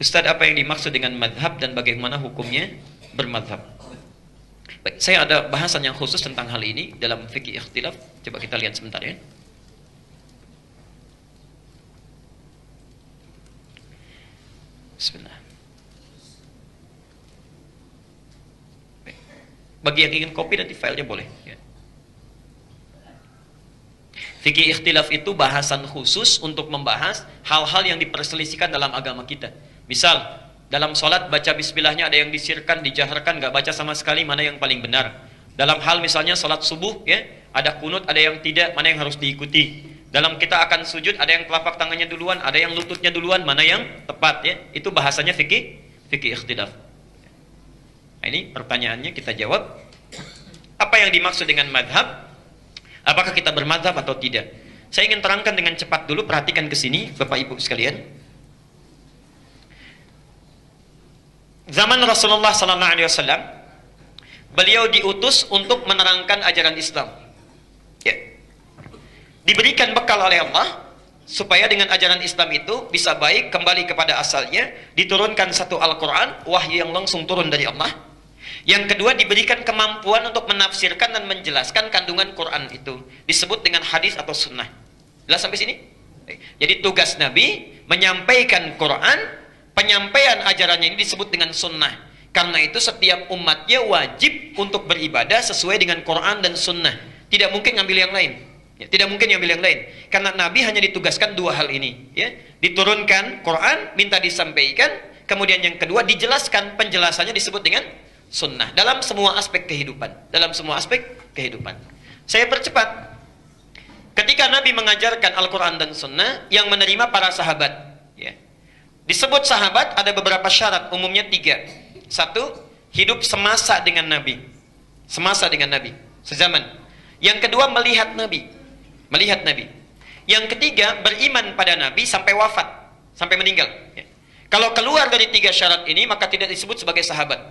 Ustadz, apa yang dimaksud dengan madhab dan bagaimana hukumnya bermadhab? Baik, saya ada bahasan yang khusus tentang hal ini dalam fikih ikhtilaf. Coba kita lihat sebentar ya. Bismillah. Baik. Bagi yang ingin copy nanti filenya boleh ya. Fikih ikhtilaf itu bahasan khusus untuk membahas hal-hal yang diperselisihkan dalam agama kita. Misal, dalam sholat baca bismillahnya ada yang disirkan, dijaharkan, nggak baca sama sekali, mana yang paling benar. Dalam hal misalnya sholat subuh, ya, ada kunut, ada yang tidak, mana yang harus diikuti. Dalam kita akan sujud, ada yang telapak tangannya duluan, ada yang lututnya duluan, mana yang tepat. Ya. Itu bahasanya fikih ikhtilaf. Nah, ini pertanyaannya kita jawab. Apa yang dimaksud dengan madhab? Apakah kita bermadhab atau tidak? Saya ingin terangkan dengan cepat dulu, perhatikan ke sini, Bapak Ibu sekalian. Zaman Rasulullah SAW, beliau diutus untuk menerangkan ajaran Islam. Ya. Diberikan bekal oleh Allah supaya dengan ajaran Islam itu bisa baik, kembali kepada asalnya. Diturunkan satu Al-Quran, wahyu yang langsung turun dari Allah. Yang kedua, diberikan kemampuan untuk menafsirkan dan menjelaskan kandungan Quran itu. Disebut dengan hadis atau sunnah. Jelas sampai sini? Jadi tugas Nabi menyampaikan Quran. Penyampaian ajarannya ini disebut dengan sunnah. Karena itu setiap umatnya wajib untuk beribadah sesuai dengan Quran dan sunnah. Tidak mungkin ngambil yang lain. Ya, tidak mungkin ngambil yang lain. Karena Nabi hanya ditugaskan dua hal ini. Ya. Diturunkan Quran, minta disampaikan. Kemudian yang kedua, dijelaskan. Penjelasannya disebut dengan sunnah. Dalam semua aspek kehidupan. Dalam semua aspek kehidupan. Saya percepat. Ketika Nabi mengajarkan Al-Quran dan sunnah, yang menerima para sahabat. Ya. Disebut sahabat ada beberapa syarat, umumnya 3. 1, hidup semasa dengan Nabi. Semasa dengan Nabi, sezaman. Yang kedua, melihat Nabi. Melihat Nabi. Yang ketiga, beriman pada Nabi sampai wafat, sampai meninggal. Ya. Kalau keluar dari 3 syarat ini, maka tidak disebut sebagai sahabat.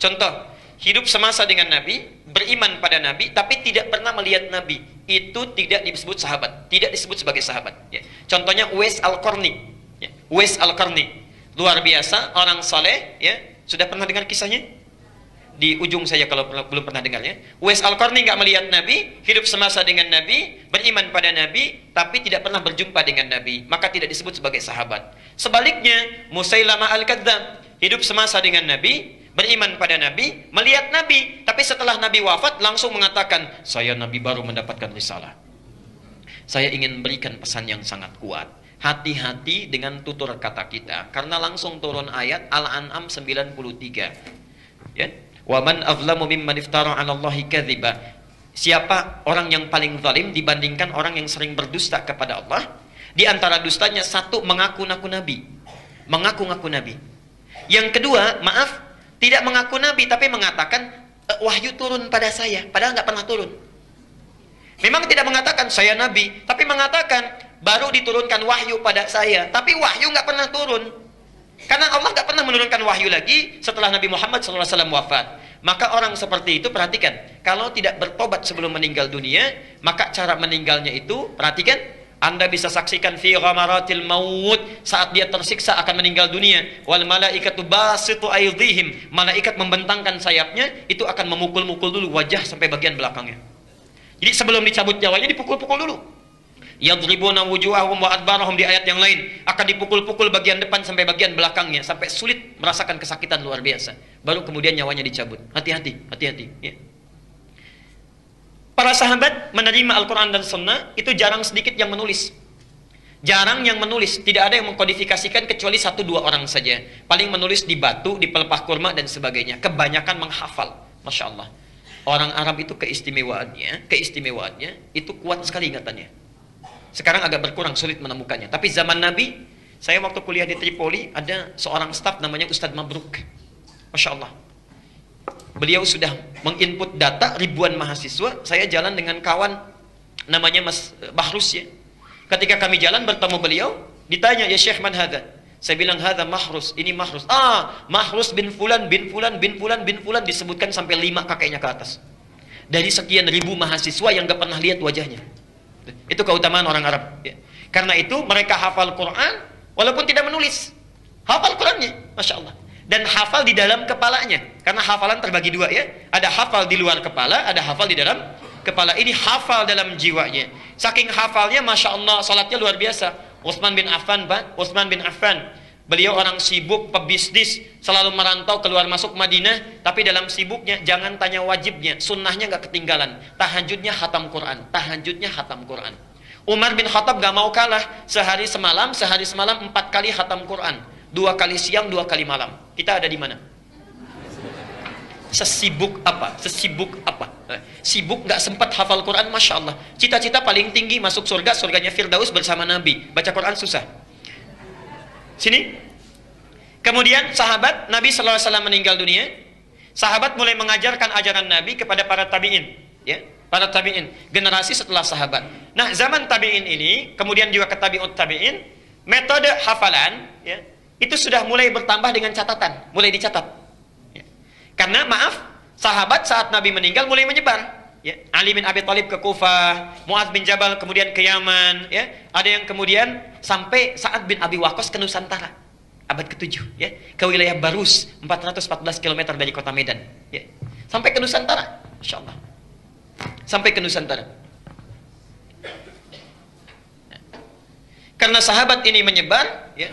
Contoh, hidup semasa dengan Nabi, beriman pada Nabi, tapi tidak pernah melihat Nabi. Itu tidak disebut sahabat, tidak disebut sebagai sahabat. Ya. Contohnya Uwais Al-Qarni. Ya. Uwais Al-Qarni, luar biasa, orang saleh. Ya. Sudah pernah dengar kisahnya? Di ujung saya kalau belum pernah dengarnya. Uwais Al-Qarni nggak melihat Nabi, hidup semasa dengan Nabi, beriman pada Nabi, tapi tidak pernah berjumpa dengan Nabi, maka tidak disebut sebagai sahabat. Sebaliknya, Musailamah Al-Kadzdzab, hidup semasa dengan Nabi, beriman pada Nabi, melihat Nabi, tapi setelah Nabi wafat langsung mengatakan, saya Nabi baru mendapatkan risalah. Saya ingin berikan pesan yang sangat kuat. Hati-hati dengan tutur kata kita, karena langsung turun ayat Al-An'am 93. Ya. Wa man azlamu mimman iftara 'ala Allahi kadziba. Siapa orang yang paling zalim dibandingkan orang yang sering berdusta kepada Allah? Di antara dustanya, 1, mengaku-ngaku Nabi. Mengaku-ngaku Nabi. Yang kedua, maaf, tidak mengaku Nabi tapi mengatakan wahyu turun pada saya, padahal nggak pernah turun. Memang tidak mengatakan saya Nabi, tapi mengatakan baru diturunkan wahyu pada saya, tapi wahyu nggak pernah turun. Karena Allah nggak pernah menurunkan wahyu lagi setelah Nabi Muhammad SAW wafat. Maka orang seperti itu, perhatikan, kalau tidak bertobat sebelum meninggal dunia, maka cara meninggalnya itu, perhatikan, Anda bisa saksikan fi ghamaratil maut, saat dia tersiksa akan meninggal dunia. Wal malaikatu basitu aydihim, malaikat membentangkan sayapnya, itu akan memukul-mukul dulu wajah sampai bagian belakangnya. Jadi sebelum dicabut nyawanya dipukul-pukul dulu. Yadribuna wujuhahum wa adbarahum, di ayat yang lain akan dipukul-pukul bagian depan sampai bagian belakangnya sampai sulit, merasakan kesakitan luar biasa. Baru kemudian nyawanya dicabut. Hati-hati, hati-hati. Ya. Para sahabat menerima Al-Quran dan Sunnah itu jarang sedikit yang menulis. Jarang yang menulis, tidak ada yang mengkodifikasikan kecuali 1-2 orang saja. Paling menulis di batu, di pelepah kurma dan sebagainya. Kebanyakan menghafal. Masya Allah. Orang Arab itu keistimewaannya itu kuat sekali ingatannya. Sekarang agak berkurang, sulit menemukannya. Tapi zaman Nabi, saya waktu kuliah di Tripoli, ada seorang staf namanya Ustadz Mabruk. Masya Allah. Beliau sudah menginput data ribuan mahasiswa. Saya jalan dengan kawan namanya Mas Bahrus ya. Ketika kami jalan bertemu beliau, ditanya, ya Syekh man hadha? Saya bilang hadha Mahrus, ini Mahrus. Mahrus bin Fulan bin Fulan bin Fulan bin Fulan, disebutkan sampai 5 kakeknya ke atas. Dari sekian ribu mahasiswa yang gak pernah lihat wajahnya. Itu keutamaan orang Arab ya. Karena itu mereka hafal Quran walaupun tidak menulis. Hafal Qurannya. Masya Allah. Dan hafal di dalam kepalanya. Karena hafalan terbagi dua ya. Ada hafal di luar kepala, ada hafal di dalam kepala. Ini hafal dalam jiwanya. Saking hafalnya, Masya Allah, salatnya luar biasa. Utsman bin Affan, Pak. Utsman bin Affan. Beliau orang sibuk, pebisnis, selalu merantau keluar masuk Madinah. Tapi dalam sibuknya, jangan tanya wajibnya. Sunnahnya nggak ketinggalan. Tahajudnya khatam Quran. Tahajudnya khatam Quran. Umar bin Khattab gak mau kalah. Sehari semalam 4 kali khatam Quran. 2 kali siang, 2 kali malam. Kita ada di mana? Sesibuk apa? Sesibuk apa? Sibuk gak sempat hafal Quran, Masya Allah. Cita-cita paling tinggi masuk surga, surganya Firdaus bersama Nabi. Baca Quran susah. Sini. Kemudian sahabat Nabi SAW meninggal dunia. Sahabat mulai mengajarkan ajaran Nabi kepada para tabi'in. Ya, para tabi'in. Generasi setelah sahabat. Nah, zaman tabi'in ini, kemudian juga ke tabi'ut tabi'in, metode hafalan, ya, itu sudah mulai bertambah dengan catatan, mulai dicatat. Ya. Karena maaf, sahabat saat Nabi meninggal mulai menyebar. Ya. Ali bin Abi Thalib ke Kufah, Mu'adz bin Jabal kemudian ke Yaman. Ya. Ada yang kemudian sampai Sa'ad bin Abi Waqqas ke Nusantara, abad ke-7, ya, ke wilayah Barus, 414 km dari kota Medan. Ya. Sampai ke Nusantara, Insya Allah. Sampai ke Nusantara. Karena sahabat ini menyebar, ya,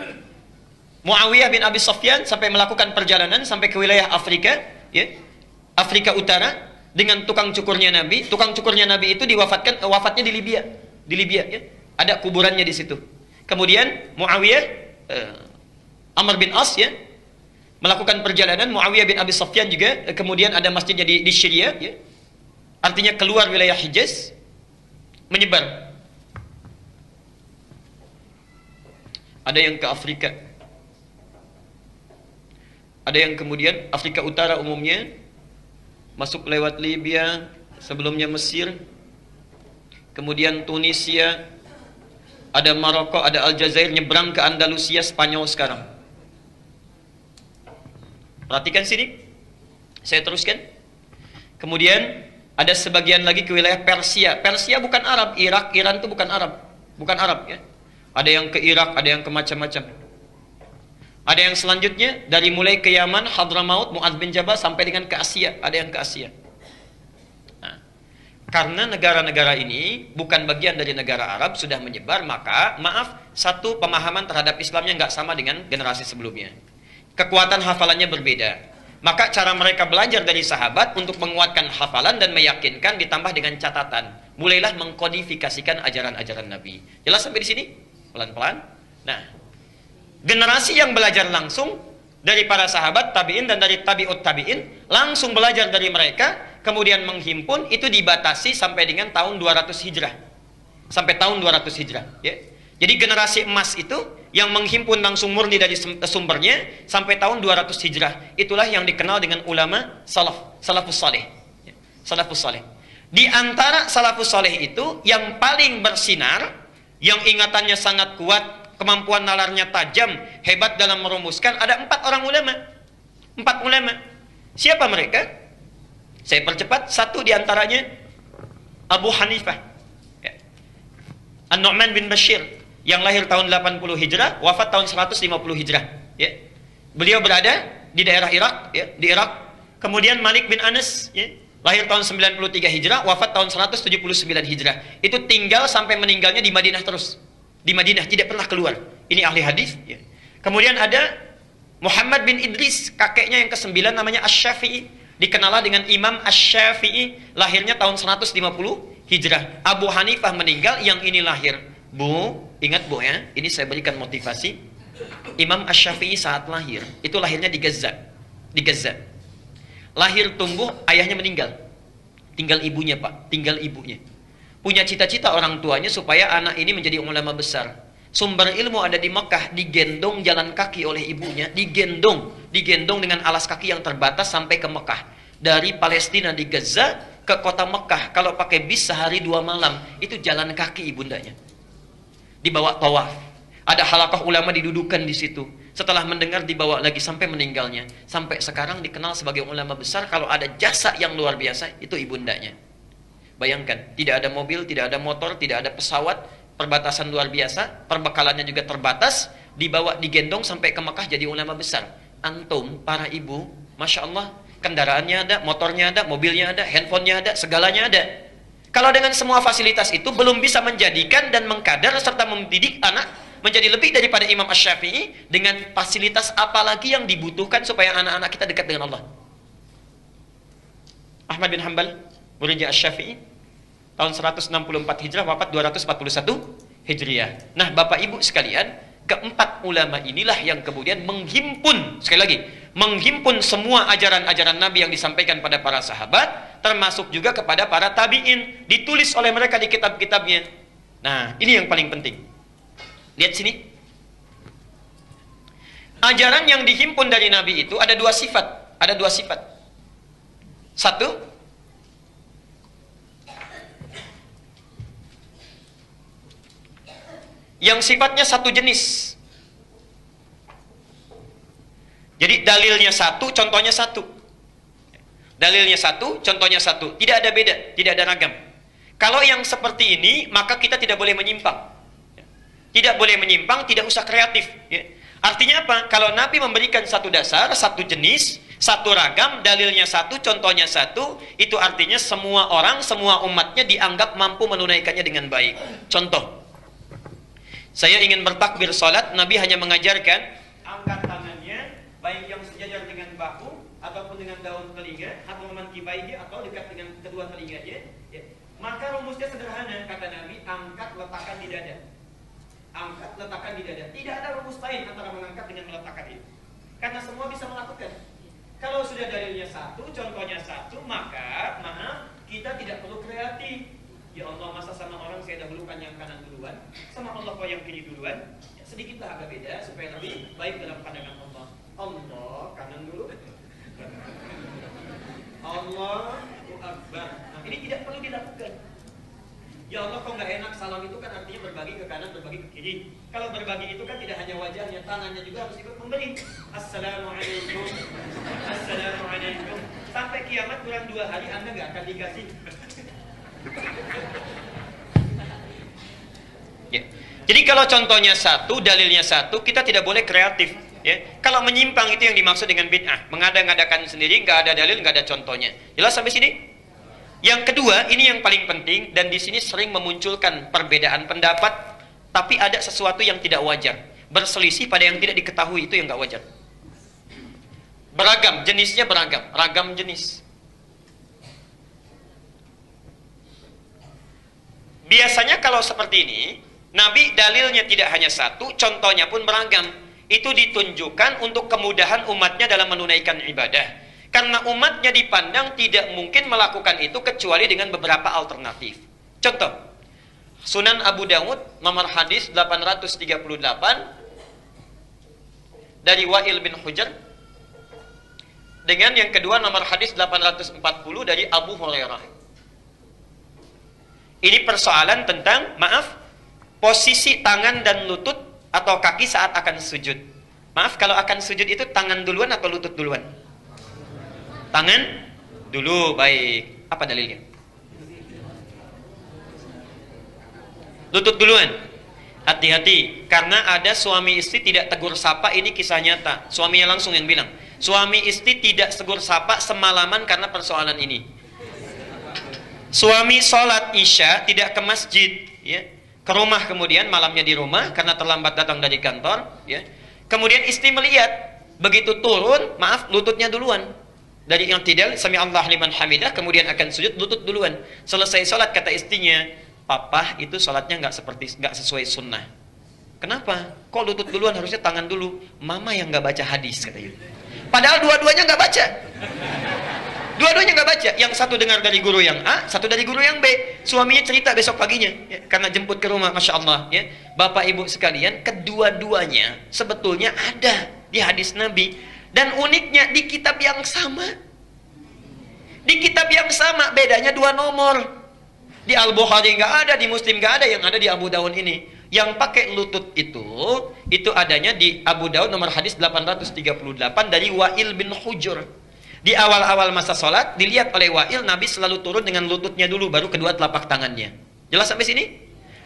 Muawiyah bin Abi Sufyan sampai melakukan perjalanan sampai ke wilayah Afrika, ya, Afrika Utara dengan tukang cukurnya Nabi. Tukang cukurnya Nabi itu wafatnya di Libya, ya, ada kuburannya di situ. Kemudian Muawiyah, Amr bin As, ya, melakukan perjalanan. Muawiyah bin Abi Sufyan juga, kemudian ada masjidnya di Syria, ya, artinya keluar wilayah Hijaz, menyebar. Ada yang ke Afrika. Ada yang kemudian Afrika Utara umumnya, masuk lewat Libya, sebelumnya Mesir, kemudian Tunisia, ada Maroko, ada Aljazair, nyebrang ke Andalusia, Spanyol sekarang. Perhatikan sini, saya teruskan. Kemudian ada sebagian lagi ke wilayah Persia. Persia bukan Arab, Irak, Iran itu bukan Arab, ya. Ada yang ke Irak, ada yang ke macam-macam. Ada yang selanjutnya dari mulai ke Yaman, Hadramaut, Mu'adz bin Jabal sampai dengan ke Asia. Ada yang ke Asia. Nah, karena negara-negara ini bukan bagian dari negara Arab, sudah menyebar, maka maaf, satu pemahaman terhadap Islamnya nggak sama dengan generasi sebelumnya. Kekuatan hafalannya berbeda. Maka cara mereka belajar dari sahabat untuk menguatkan hafalan dan meyakinkan ditambah dengan catatan. Mulailah mengkodifikasikan ajaran-ajaran Nabi. Jelas sampai di sini? Pelan-pelan. Nah, generasi yang belajar langsung dari para sahabat, tabi'in dan dari tabi'ut tabi'in, langsung belajar dari mereka, kemudian menghimpun, itu dibatasi sampai dengan tahun 200 Hijrah. Sampai tahun 200 Hijrah. Ya. Jadi generasi emas itu yang menghimpun langsung murni dari sumbernya sampai tahun 200 Hijrah. Itulah yang dikenal dengan ulama salafus saleh. Ya. Salafus saleh. Di antara salafus saleh itu yang paling bersinar, yang ingatannya sangat kuat, kemampuan nalarnya tajam, hebat dalam merumuskan, ada 4 orang ulama. 4 ulama. Siapa mereka? Saya percepat. Satu diantaranya Abu Hanifah, ya, An-Nu'man bin Bashir, yang lahir tahun 80 Hijrah, wafat tahun 150 Hijrah. Ya. Beliau berada di daerah Irak, ya, di Irak. Kemudian Malik bin Anas, ya, lahir tahun 93 Hijrah, wafat tahun 179 Hijrah. Itu tinggal sampai meninggalnya di Madinah terus. Di Madinah, tidak pernah keluar. Ini ahli hadis. Ya. Kemudian ada Muhammad bin Idris, kakeknya yang ke-9 namanya Asy-Syafi'i. Dikenal dengan Imam Asy-Syafi'i, lahirnya tahun 150 Hijrah. Abu Hanifah meninggal, yang ini lahir. Bu, ingat Bu ya, ini saya berikan motivasi. Imam Asy-Syafi'i saat lahir, itu lahirnya di Gaza. Di Gaza. Lahir tumbuh, ayahnya meninggal. Tinggal ibunya, Pak. Tinggal ibunya. Punya cita-cita orang tuanya supaya anak ini menjadi ulama besar. Sumber ilmu ada di Mekah, digendong jalan kaki oleh ibunya, digendong dengan alas kaki yang terbatas sampai ke Mekah. Dari Palestina di Gaza ke kota Mekah, kalau pakai bis sehari 2 malam, itu jalan kaki ibundanya. Dibawa tawaf. Ada halaqah ulama didudukan di situ. Setelah mendengar dibawa lagi sampai meninggalnya. Sampai sekarang dikenal sebagai ulama besar. Kalau ada jasa yang luar biasa, itu ibundanya. Bayangkan, tidak ada mobil, tidak ada motor, tidak ada pesawat, perbatasan luar biasa, perbekalannya juga terbatas, dibawa, digendong sampai ke Mekah jadi ulama besar. antum, para ibu, Masya Allah, kendaraannya ada, motornya ada, mobilnya ada, handphonenya ada, segalanya ada. Kalau dengan semua fasilitas itu belum bisa menjadikan dan mengkadar serta mendidik anak menjadi lebih daripada Imam Asy-Syafi'i, dengan fasilitas apalagi yang dibutuhkan supaya anak-anak kita dekat dengan Allah. Ahmad bin Hanbal, muridnya Asy-Syafi'i, tahun 164 Hijrah, wafat 241 Hijriah. Nah, Bapak Ibu sekalian, keempat ulama inilah yang kemudian menghimpun, sekali lagi, menghimpun semua ajaran-ajaran Nabi yang disampaikan pada para sahabat, termasuk juga kepada para tabi'in, ditulis oleh mereka di kitab-kitabnya. Nah, ini yang paling penting. Lihat sini. Ajaran yang dihimpun dari Nabi itu ada dua sifat. Ada dua sifat. Satu, yang sifatnya satu jenis. Jadi dalilnya satu, contohnya satu. Dalilnya satu, contohnya satu. Tidak ada beda, tidak ada ragam. Kalau yang seperti ini, maka kita tidak boleh menyimpang. Tidak boleh menyimpang, tidak usah kreatif. Artinya apa? Kalau Nabi memberikan satu dasar, satu jenis, satu ragam, dalilnya satu, contohnya satu, itu artinya semua orang, semua umatnya dianggap mampu menunaikannya dengan baik. Contoh, saya ingin bertakbir salat, Nabi hanya mengajarkan angkat tangannya, baik yang sejajar dengan bahu ataupun dengan daun telinga, atau memankibaihnya atau dekat dengan kedua telinganya. Maka rumusnya sederhana, kata Nabi, angkat letakkan di dada. Angkat letakkan di dada. Tidak ada rumus lain antara mengangkat dengan meletakkan itu, karena semua bisa melakukan. Kalau sudah dalilnya satu, contohnya satu, maka maaf, kita tidak perlu kreatif. Ya Allah, masa sama orang saya dahulukan yang kanan duluan, sama Allah kok yang kiri duluan? Ya, sedikitlah agak beda supaya lebih baik dalam pandangan Allah. Allah kanan dulu. Allahu Akbar. Nah, ini tidak perlu dilakukan. Ya Allah, kok nggak enak, salam itu kan artinya berbagi ke kanan, berbagi ke kiri. Kalau berbagi itu kan tidak hanya wajahnya, tangannya juga harus ikut memberi. Assalamualaikum, Assalamualaikum. Sampai kiamat kurang 2 hari Anda nggak akan dikasih. Ya. Jadi kalau contohnya satu, dalilnya satu, kita tidak boleh kreatif. Ya. Kalau menyimpang itu yang dimaksud dengan bid'ah, mengada-ngadakan sendiri, nggak ada dalil, nggak ada contohnya. Jelas sampai sini? Yang kedua, ini yang paling penting, dan di sini sering memunculkan perbedaan pendapat, tapi ada sesuatu yang tidak wajar, berselisih pada yang tidak diketahui, itu yang nggak wajar. Beragam, jenisnya beragam, ragam jenis. Biasanya kalau seperti ini, Nabi dalilnya tidak hanya satu, contohnya pun beragam. Itu ditunjukkan untuk kemudahan umatnya dalam menunaikan ibadah. Karena umatnya dipandang tidak mungkin melakukan itu kecuali dengan beberapa alternatif. Contoh, Sunan Abu Dawud nomor hadis 838 dari Wa'il bin Hujr, dengan yang kedua nomor hadis 840 dari Abu Hurairah. Ini persoalan tentang, maaf, posisi tangan dan lutut atau kaki saat akan sujud. Maaf, kalau akan sujud itu tangan duluan atau lutut duluan? Tangan dulu, baik. Apa dalilnya? Lutut duluan. Hati-hati, karena ada suami istri tidak tegur sapa, ini kisah nyata. Suaminya langsung yang bilang, suami istri tidak tegur sapa semalaman karena persoalan ini. Suami sholat isya tidak ke masjid, ya, ke rumah, kemudian malamnya di rumah karena terlambat datang dari kantor, ya. Kemudian istri melihat, begitu turun, maaf, lututnya duluan. Dari yang tidak, sami Allah liman hamidah, kemudian akan sujud, lutut duluan. Selesai sholat, kata istrinya, papa itu sholatnya nggak sesuai sunnah. Kenapa? Kok lutut duluan, harusnya tangan dulu? Mama yang nggak baca hadis, katanya. Padahal dua-duanya nggak baca. Dua-duanya nggak baca. Yang satu dengar dari guru yang A, satu dari guru yang B. Suaminya cerita besok paginya, ya, karena jemput ke rumah, masya Allah. Ya. Bapak ibu sekalian, kedua-duanya sebetulnya ada di hadis Nabi. Dan uniknya di kitab yang sama. Di kitab yang sama, bedanya 2 nomor. Di Al-Bukhari nggak ada, di Muslim nggak ada, yang ada di Abu Dawud ini. Yang pakai lutut itu adanya di Abu Dawud nomor hadis 838 dari Wa'il bin Hujr. Di awal-awal masa sholat, dilihat oleh Wa'il, Nabi selalu turun dengan lututnya dulu, baru kedua telapak tangannya. Jelas sampai sini?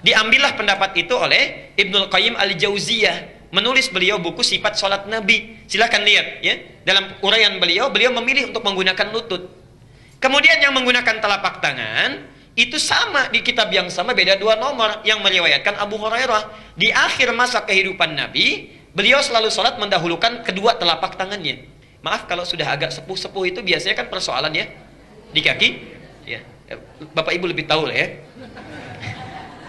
Diambillah pendapat itu oleh Ibnul Qayyim al-Jauziyah menulis beliau buku sifat sholat Nabi. Silahkan lihat ya. Dalam uraian beliau memilih untuk menggunakan lutut. Kemudian yang menggunakan telapak tangan itu sama di kitab yang sama, beda 2 nomor, yang meriwayatkan Abu Hurairah. Di akhir masa kehidupan Nabi, beliau selalu sholat mendahulukan kedua telapak tangannya. Maaf kalau sudah agak sepuh-sepuh itu biasanya kan persoalan ya di kaki. Ya, Bapak Ibu lebih tahu lah ya.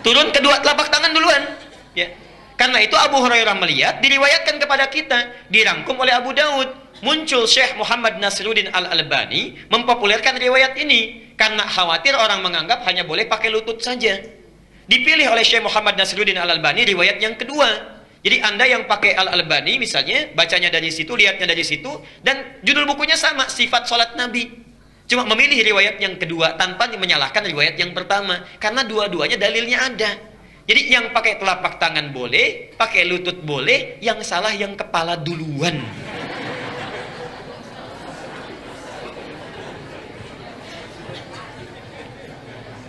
Turun kedua telapak tangan duluan. Ya. Karena itu Abu Hurairah melihat, diriwayatkan kepada kita, dirangkum oleh Abu Daud. Muncul Syekh Muhammad Nasiruddin Al-Albani mempopulerkan riwayat ini karena khawatir orang menganggap hanya boleh pakai lutut saja. Dipilih oleh Syekh Muhammad Nasiruddin Al-Albani riwayat yang kedua. Jadi Anda yang pakai Al-Albani misalnya, bacanya dari situ, lihatnya dari situ, dan judul bukunya sama, Sifat Salat Nabi. Cuma memilih riwayat yang kedua tanpa menyalahkan riwayat yang pertama, karena dua-duanya dalilnya ada. Jadi yang pakai telapak tangan boleh, pakai lutut boleh, yang salah yang kepala duluan.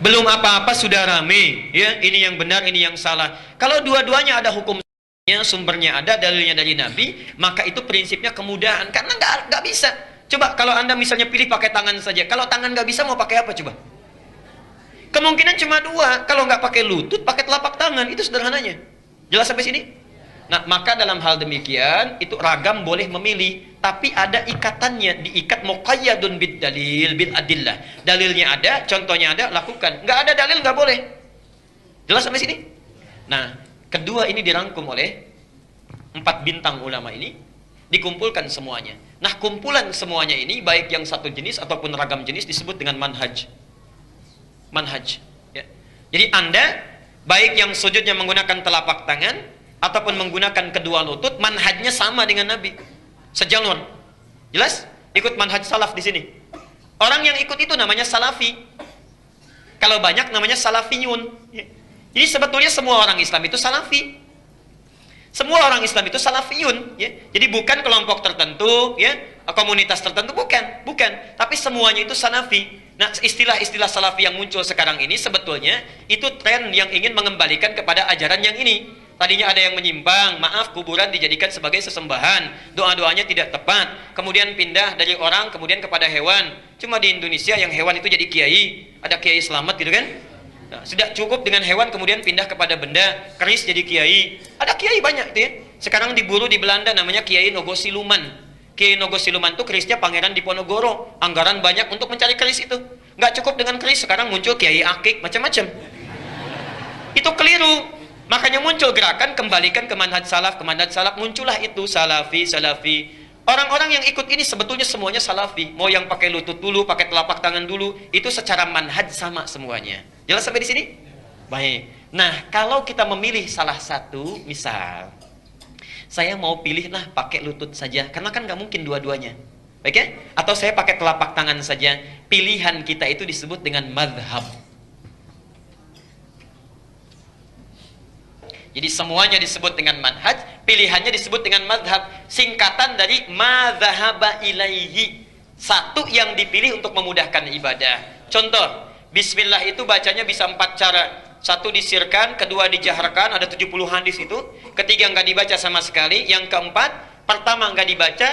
Belum apa-apa sudah rame, ya, ini yang benar, ini yang salah. Kalau dua-duanya ada hukumnya, sumbernya ada, dalilnya dari Nabi, maka itu prinsipnya kemudahan. Karena nggak bisa. Coba kalau Anda misalnya pilih pakai tangan saja, kalau tangan nggak bisa mau pakai apa coba? Kemungkinan cuma 2. Kalau nggak pakai lutut, pakai telapak tangan, itu sederhananya. Jelas sampai sini? Nah, maka dalam hal demikian itu ragam boleh memilih, tapi ada ikatannya, diikat muqayyadun bid dalil bil adillah. Dalilnya ada, contohnya ada, lakukan. Nggak ada dalil nggak boleh. Jelas sampai sini? Nah, kedua ini dirangkum oleh 4 bintang ulama ini, dikumpulkan semuanya. Nah, kumpulan semuanya ini baik yang satu jenis ataupun ragam jenis disebut dengan manhaj. Manhaj. Ya. Jadi Anda baik yang sujudnya menggunakan telapak tangan ataupun menggunakan kedua lutut, manhajnya sama dengan Nabi, sejalur. Jelas? Ikut manhaj salaf di sini. Orang yang ikut itu namanya salafi. Kalau banyak namanya salafiyun. Jadi sebetulnya semua orang Islam itu salafi. Semua orang Islam itu salafiyun. Jadi bukan kelompok tertentu, komunitas tertentu, bukan. Tapi semuanya itu salafi. Nah, istilah-istilah salafi yang muncul sekarang ini sebetulnya itu tren yang ingin mengembalikan kepada ajaran yang ini. Tadinya ada yang menyimpang, maaf, kuburan dijadikan sebagai sesembahan, doa-doanya tidak tepat, kemudian pindah dari orang kemudian kepada hewan. Cuma di Indonesia yang hewan itu jadi kiai, ada kiai selamat gitu kan. Nah, sudah cukup dengan hewan kemudian pindah kepada benda, keris jadi kiai. Ada kiai banyak tuh ya. Sekarang diburu di Belanda namanya Kiai Nogosiluman. Kiai Nogosiluman itu kerisnya Pangeran Diponegoro. Anggaran banyak untuk mencari keris itu. Nggak cukup dengan keris, sekarang muncul Kiai Akik, macam-macam. Itu keliru. Makanya muncul gerakan kembalikan ke manhaj salaf, muncullah itu salafi. Orang-orang yang ikut ini sebetulnya semuanya salafi. Mau yang pakai lutut dulu, pakai telapak tangan dulu, itu secara manhaj sama semuanya. Jelas sampai di sini? Baik. Nah, kalau kita memilih salah satu, misal saya mau pilih pakai lutut saja, karena kan nggak mungkin dua-duanya. Baik ya? Atau saya pakai telapak tangan saja. Pilihan kita itu disebut dengan madhab. Jadi semuanya disebut dengan manhaj, pilihannya disebut dengan madhab. Singkatan dari madhahaba ilaihi. Satu yang dipilih untuk memudahkan ibadah. Contoh, bismillah itu bacanya bisa 4 cara. 1 disirkan, kedua dijaharkan, ada 70 hadis itu. Ketiga nggak dibaca sama sekali. Yang keempat, pertama nggak dibaca,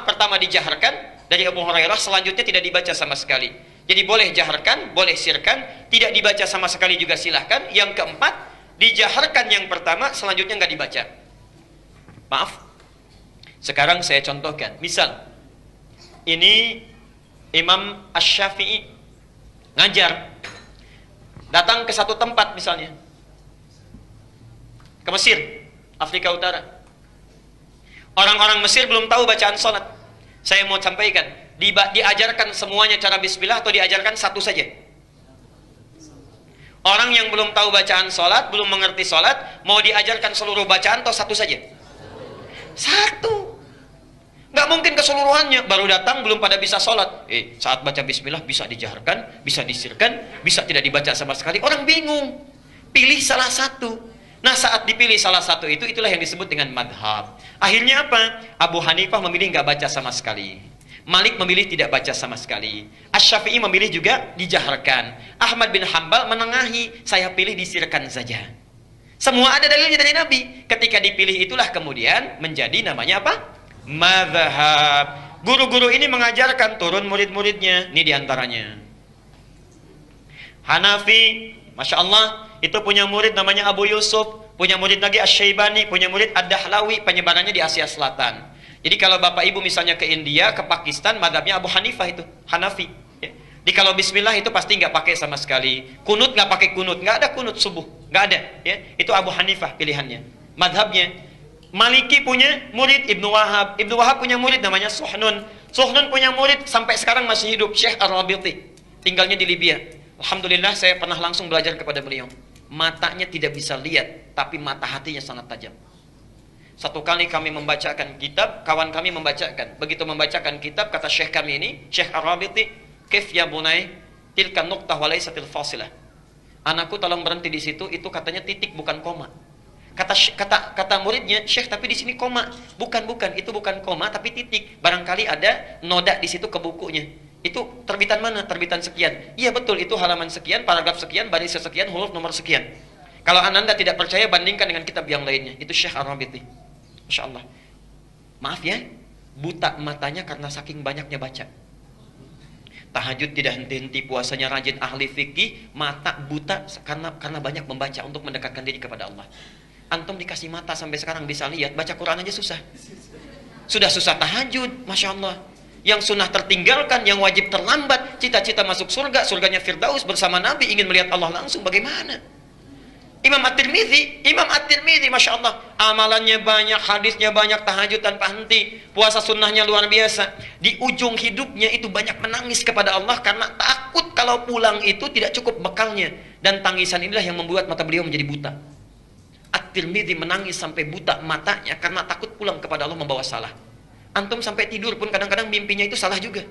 pertama dijaharkan dari Abu Hurairah, selanjutnya tidak dibaca sama sekali. Jadi boleh jaharkan, boleh sirkan, tidak dibaca sama sekali juga silahkan. Yang keempat, dijaharkan yang pertama, selanjutnya nggak dibaca. Maaf, sekarang saya contohkan. Misal, ini Imam Asy-Syafi'i ngajar, datang ke satu tempat misalnya, ke Mesir, Afrika Utara. Orang-orang Mesir belum tahu bacaan sholat. Saya mau sampaikan, diajarkan semuanya cara bismillah atau diajarkan satu saja? Orang yang belum tahu bacaan sholat, belum mengerti sholat, mau diajarkan seluruh bacaan atau satu saja? Satu. Nggak mungkin keseluruhannya. Baru datang belum pada bisa sholat. Saat baca bismillah bisa dijaharkan, bisa disirkan, bisa tidak dibaca sama sekali. Orang bingung. Pilih salah satu. Nah, saat dipilih salah satu itu, itulah yang disebut dengan madhab. Akhirnya apa? Abu Hanifah memilih nggak baca sama sekali. Malik memilih tidak baca sama sekali. Asy-Syafi'i memilih juga dijaharkan. Ahmad bin Hambal menengahi, saya pilih disirkan saja. Semua ada dalilnya dari Nabi. Ketika dipilih itulah kemudian menjadi namanya apa? Mazhab. Guru-guru ini mengajarkan turun murid-muridnya. Ini diantaranya. Hanafi, Masya Allah, itu punya murid namanya Abu Yusuf. Punya murid lagi Asy-Syaibani, punya murid Ad-Dahlawi, penyebarannya di Asia Selatan. Jadi kalau Bapak Ibu misalnya ke India, ke Pakistan, mazhabnya Abu Hanifah itu, Hanafi. Ya. Di kalau bismillah itu pasti nggak pakai sama sekali. Kunut nggak pakai kunut, nggak ada kunut subuh, nggak ada. Ya. Itu Abu Hanifah pilihannya. Mazhabnya. Maliki punya murid Ibnu Wahab. Ibnu Wahab punya murid namanya Suhnun. Suhnun punya murid sampai sekarang masih hidup, Syekh Ar-Rabiti. Tinggalnya di Libya. Alhamdulillah saya pernah langsung belajar kepada beliau. Matanya tidak bisa lihat, tapi mata hatinya sangat tajam. Satu kali kami membacakan kitab, kawan kami membacakan. Begitu membacakan kitab, kata Syekh kami ini, Syekh Ar-Rabiti, "Kif ya bunai, tilka nuqtah wa laysatil fasilah." Anakku tolong berhenti di situ, itu katanya titik bukan koma. Kata muridnya, "Syekh, tapi di sini koma." Bukan, itu bukan koma tapi titik. Barangkali ada noda di situ ke bukunya. Itu terbitan mana? Terbitan sekian. Iya betul, itu halaman sekian, paragraf sekian, baris sekian, huruf nomor sekian. Kalau Anda tidak percaya, bandingkan dengan kitab yang lainnya. Itu Syekh Ar-Rabiti. Masya Allah. Maaf ya, buta matanya karena saking banyaknya baca. Tahajud tidak henti-henti, puasanya rajin, ahli fikih, mata buta karena banyak membaca untuk mendekatkan diri kepada Allah. Antum dikasih mata sampai sekarang bisa lihat, baca Quran aja susah. Sudah susah tahajud, Masya Allah. Yang sunnah tertinggalkan, yang wajib terlambat, cita-cita masuk surga, surganya Firdaus bersama Nabi, ingin melihat Allah langsung, bagaimana? Imam At-Tirmidzi, Masya Allah, amalannya banyak, hadisnya banyak, tahajud tanpa henti, puasa sunnahnya luar biasa. Di ujung hidupnya itu banyak menangis kepada Allah karena takut kalau pulang itu tidak cukup bekalnya. Dan tangisan inilah yang membuat mata beliau menjadi buta. At-Tirmidzi menangis sampai buta matanya karena takut pulang kepada Allah membawa salah. Antum sampai tidur pun kadang-kadang mimpinya itu salah juga.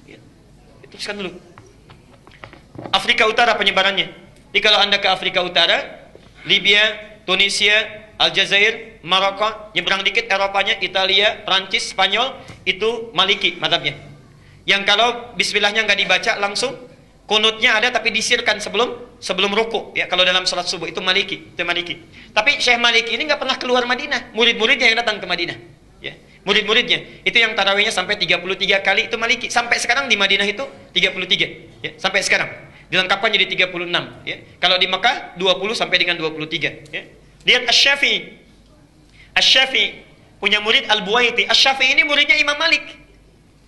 Ya. Itu teruskan dulu. Afrika Utara penyebarannya. Jadi kalau Anda ke Afrika Utara, Libya, Tunisia, Aljazair, Maroko, nyebrang dikit Eropanya, Italia, Prancis, Spanyol, itu Maliki mazhabnya. Yang kalau bismillahnya nggak dibaca langsung, kunutnya ada tapi disirkan sebelum ruku. Ya, kalau dalam salat subuh itu Maliki, Tapi Syekh Maliki ini nggak pernah keluar Madinah. Murid-muridnya yang datang ke Madinah. Ya, murid-muridnya itu yang tarawihnya sampai 33 kali itu Maliki. Sampai sekarang di Madinah itu 33. Ya, sampai sekarang. Dilengkapkan jadi 36. Ya. Kalau di Mekah 20 sampai dengan 23. Ya. Lihat Asy-Syafi'i punya murid Al-Buwaiti. Asy-Syafi'i ini muridnya Imam Malik.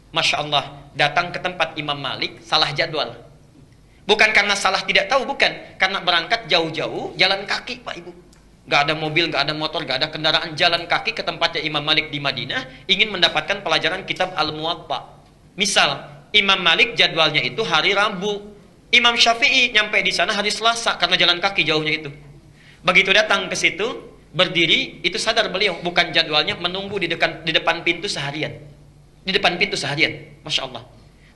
Masya Allah, datang ke tempat Imam Malik salah jadwal. Bukan karena salah tidak tahu, bukan. Karena berangkat jauh-jauh, jalan kaki Pak Ibu. Gak ada mobil, gak ada motor, gak ada kendaraan, jalan kaki ke tempatnya Imam Malik di Madinah, ingin mendapatkan pelajaran kitab Al-Muwatta. Misal, Imam Malik jadwalnya itu hari Rabu. Imam Syafi'i nyampe di sana hari Selasa, karena jalan kaki jauhnya itu. Begitu datang ke situ, berdiri, itu sadar beliau, bukan jadwalnya menunggu di depan pintu seharian. Di depan pintu seharian, Masya Allah.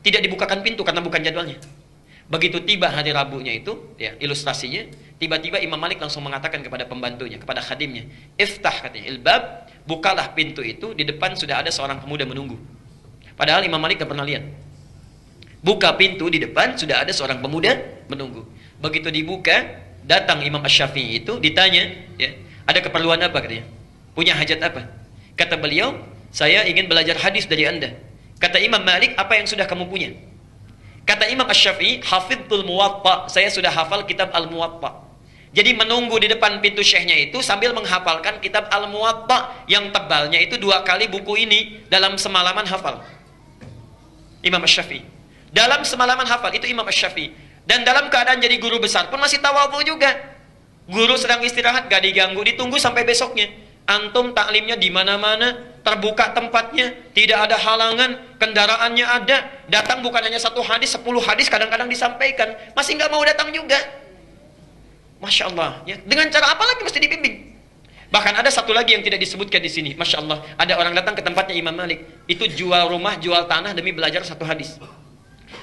Tidak dibukakan pintu karena bukan jadwalnya. Begitu tiba hari Rabunya itu, ya, ilustrasinya, tiba-tiba Imam Malik langsung mengatakan kepada pembantunya, kepada khadimnya, "Iftah," katanya, "ilbab, bukalah pintu itu, di depan sudah ada seorang pemuda menunggu." Padahal Imam Malik gak pernah lihat. Buka pintu, di depan sudah ada seorang pemuda menunggu. Begitu dibuka, datang Imam Asy-Syafi'i itu, ditanya, ya, "Ada keperluan apa?" katanya. "Punya hajat apa?" Kata beliau, "Saya ingin belajar hadis dari Anda." Kata Imam Malik, "Apa yang sudah kamu punya?" Kata Imam Asy-Syafi'i, "Hafidhul Muwatta." Saya sudah hafal kitab Al-Muwatta. Jadi menunggu di depan pintu syekhnya itu sambil menghafalkan kitab Al-Muwatta yang tebalnya itu 2 kali buku ini dalam semalaman hafal. Imam Asy-Syafi'i. Dalam semalaman hafal itu Imam Asy-Syafi'i. Dan dalam keadaan jadi guru besar pun masih tawadhu juga. Guru sedang istirahat, gak diganggu, ditunggu sampai besoknya. Antum taklimnya di mana-mana, terbuka tempatnya, tidak ada halangan, kendaraannya ada, datang bukan hanya 1 hadis, 10 hadis kadang-kadang disampaikan, masih nggak mau datang juga. Masya Allah, ya. Dengan cara apa lagi mesti dibimbing? Bahkan ada satu lagi yang tidak disebutkan di sini, Masya Allah, ada orang datang ke tempatnya Imam Malik, itu jual rumah, jual tanah demi belajar 1 hadis.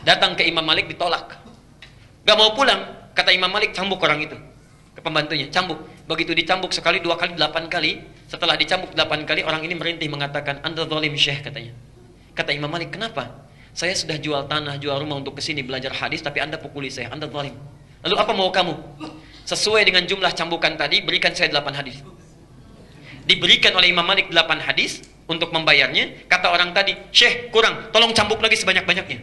Datang ke Imam Malik ditolak, nggak mau pulang, kata Imam Malik, cambuk orang itu. Ke pembantunya, cambuk. Begitu dicambuk sekali, 2 kali, 8 kali. Setelah dicambuk 8 kali, orang ini merintih mengatakan, "Anta zalim Syekh," katanya. Kata Imam Malik, "Kenapa? Saya sudah jual tanah, jual rumah untuk kesini belajar hadis, tapi Anda pukuli saya, Anda zalim. Lalu apa mau kamu?" Sesuai dengan jumlah cambukan tadi, berikan saya 8 hadis. Diberikan oleh Imam Malik 8 hadis untuk membayarnya. Kata orang tadi, Syekh kurang, tolong cambuk lagi sebanyak-banyaknya.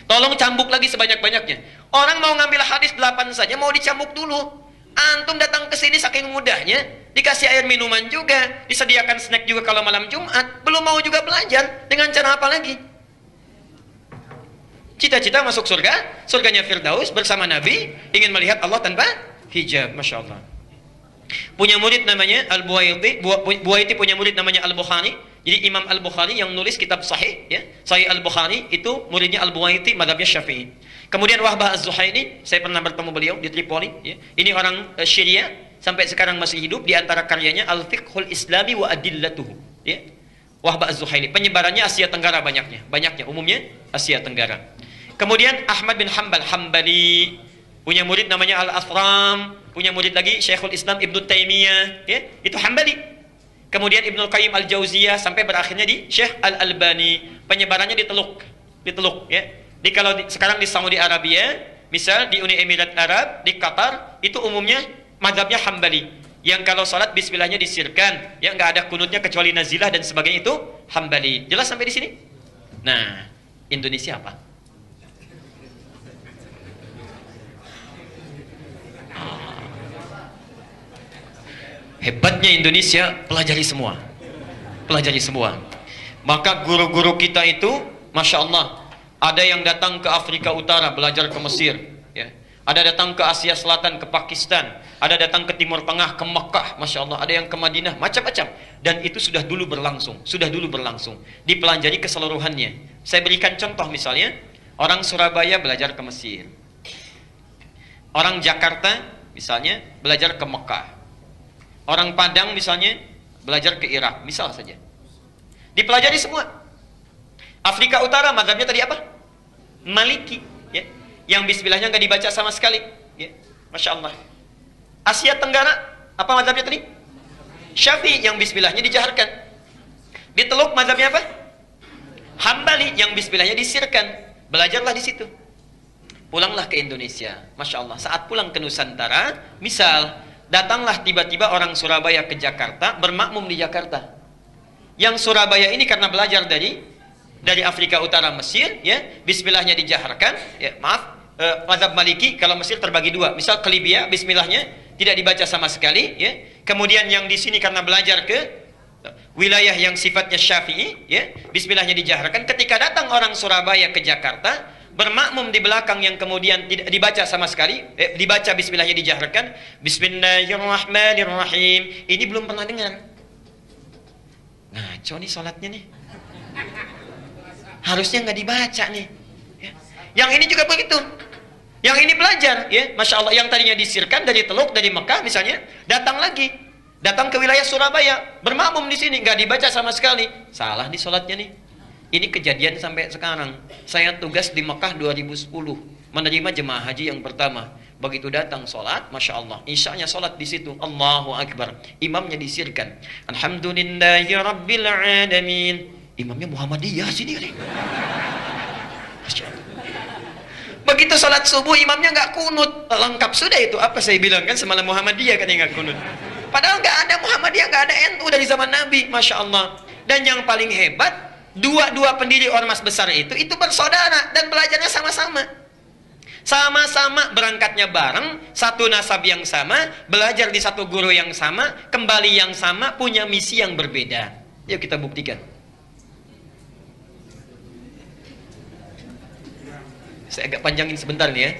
Tolong cambuk lagi sebanyak-banyaknya. Orang mau ngambil hadis 8 saja, mau dicambuk dulu. Antum datang ke sini saking mudahnya, dikasih air minuman juga, disediakan snack juga kalau malam Jumat, belum mau juga belajar, dengan cara apa lagi? Cita-cita masuk surga, surganya Firdaus bersama Nabi, ingin melihat Allah tanpa hijab, Masya Allah. Punya murid namanya Al-Buwaiti, Buwaiti punya murid namanya Al-Bukhari. Jadi Imam Al-Bukhari yang nulis kitab Sahih, ya, Sahih Al-Bukhari itu muridnya Al-Buwaiti, madhabnya Syafi'i. Kemudian Wahbah Az-Zuhaili, saya pernah bertemu beliau di Tripoli, ya. Ini orang Syria, sampai sekarang masih hidup. Di antara karyanya Al-Fiqhul Islami wa Adillatuhu, ya. Wahbah Az-Zuhaili, penyebarannya Asia Tenggara banyaknya, umumnya Asia Tenggara. Kemudian Ahmad bin Hanbal Hambali, punya murid namanya Al-Athram, punya murid lagi Syekhul Islam Ibnu Taimiyah, ya, itu Hambali. Kemudian Ibnu Qayyim Al-Jauziyah sampai berakhirnya di Syekh Al-Albani. Penyebarannya di Teluk, ya. Sekarang di Saudi Arabia, misal di Uni Emirat Arab, di Qatar, itu umumnya mazhabnya Hambali. Yang kalau salat bismillahnya disirkan, ya nggak ada kunutnya kecuali nazilah dan sebagainya, itu Hambali. Jelas sampai di sini? Nah, Indonesia apa? Hebatnya Indonesia, pelajari semua. Maka guru-guru kita itu, Masya Allah, ada yang datang ke Afrika Utara belajar ke Mesir, ya. Ada datang ke Asia Selatan, ke Pakistan. Ada datang ke Timur Tengah, ke Mekah, Masya Allah. Ada yang ke Madinah, macam-macam. Dan itu sudah dulu berlangsung. Dipelajari keseluruhannya. Saya berikan contoh misalnya, orang Surabaya belajar ke Mesir. Orang Jakarta misalnya belajar ke Mekah. Orang Padang misalnya belajar ke Irak, misal saja. Dipelajari semua. Afrika Utara mazhabnya tadi apa? Maliki, ya. Yang bismillahnya nggak dibaca sama sekali, ya. Masya Allah. Asia Tenggara apa mazhabnya tadi? Syafi'i, yang bismillahnya dijaharkan. Di Teluk mazhabnya apa? Hambali, yang bismillahnya disirkan. Belajarlah di situ. Pulanglah ke Indonesia, Masya Allah. Saat pulang ke Nusantara, misal datanglah tiba-tiba orang Surabaya ke Jakarta, bermakmum di Jakarta. Yang Surabaya ini karena belajar dari Afrika Utara, Mesir, ya, bismillahnya dijaharkan, ya, mazhab Maliki. Kalau Mesir terbagi dua, misal ke Libya, bismillahnya tidak dibaca sama sekali, ya. Kemudian yang di sini karena belajar ke wilayah yang sifatnya Syafi'i, ya, bismillahnya dijaharkan. Ketika datang orang Surabaya ke Jakarta, bermakmum di belakang yang kemudian tidak dibaca sama sekali, dibaca bismillahnya dijaharkan, Bismillahirrahmanirrahim. Ini belum pernah dengar. Ngaco nih sholatnya nih. Harusnya nggak dibaca nih. Ya. Yang ini juga begitu. Yang ini belajar, ya, Masya Allah. Yang tadinya disirkan dari Teluk, dari Mekah misalnya, datang ke wilayah Surabaya, bermakmum di sini, nggak dibaca sama sekali. Salah nih sholatnya nih. Ini kejadian sampai sekarang. Saya tugas di Mekah 2010, menerima jemaah haji yang pertama. Begitu datang sholat, Masya Allah, isya'nya sholat di situ, Allahu Akbar. Imamnya disirkan, Alhamdulillahi Rabbil Alamin. Imamnya Muhammadiyah sini nih. Begitu sholat subuh, imamnya nggak kunut. Lengkap sudah itu. Apa saya bilang kan semalam Muhammadiyah kan yang nggak kunut. Padahal nggak ada Muhammadiyah, nggak ada NU dari zaman Nabi, Masya Allah. Dan yang paling hebat, dua pendiri ormas besar itu bersaudara dan belajarnya sama-sama. Sama-sama berangkatnya bareng, satu nasab yang sama, belajar di satu guru yang sama, kembali yang sama, punya misi yang berbeda. Yuk kita buktikan. Saya agak panjangin sebentar nih ya.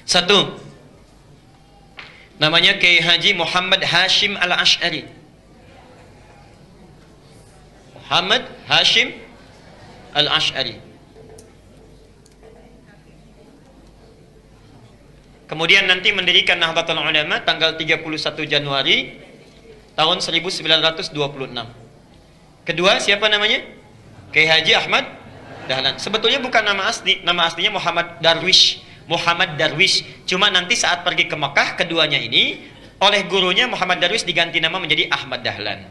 Satu, namanya Kiai Haji Muhammad Hashim Al-Ash'ari. Muhammad Hashim Al-Ash'ari. Kemudian nanti mendirikan Nahdlatul Ulama tanggal 31 Januari tahun 1926. Kedua, siapa namanya? Kiai Haji Ahmad Dahlan. Sebetulnya bukan nama asli, nama aslinya Muhammad Darwish. Muhammad Darwish. Cuma nanti saat pergi ke Mekah, keduanya ini oleh gurunya Muhammad Darwish diganti nama menjadi Ahmad Dahlan.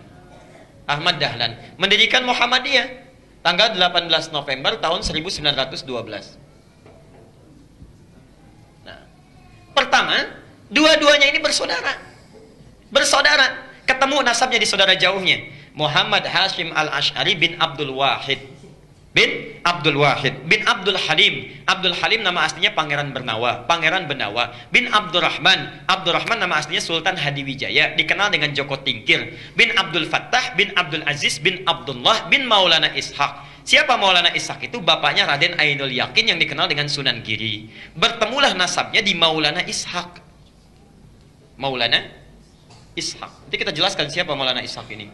Ahmad Dahlan mendirikan Muhammadiyah. tanggal 18 November tahun 1912. Nah, pertama, dua-duanya ini bersaudara. Bersaudara. Ketemu nasabnya di saudara jauhnya. Muhammad Hashim Al-Ash'ari bin Abdul Wahid. Bin Abdul Wahid. Bin Abdul Halim. Abdul Halim nama aslinya Pangeran Bernawa. Pangeran Benawa. Bin Abdurrahman. Abdurrahman nama aslinya Sultan Hadiwijaya. Dikenal dengan Joko Tingkir. Bin Abdul Fattah. Bin Abdul Aziz. Bin Abdullah. Bin Maulana Ishaq. Siapa Maulana Ishaq itu? Bapaknya Raden Ainul Yakin yang dikenal dengan Sunan Giri. Bertemulah nasabnya di Maulana Ishaq. Maulana Ishaq. Nanti kita jelaskan siapa Maulana Ishaq ini.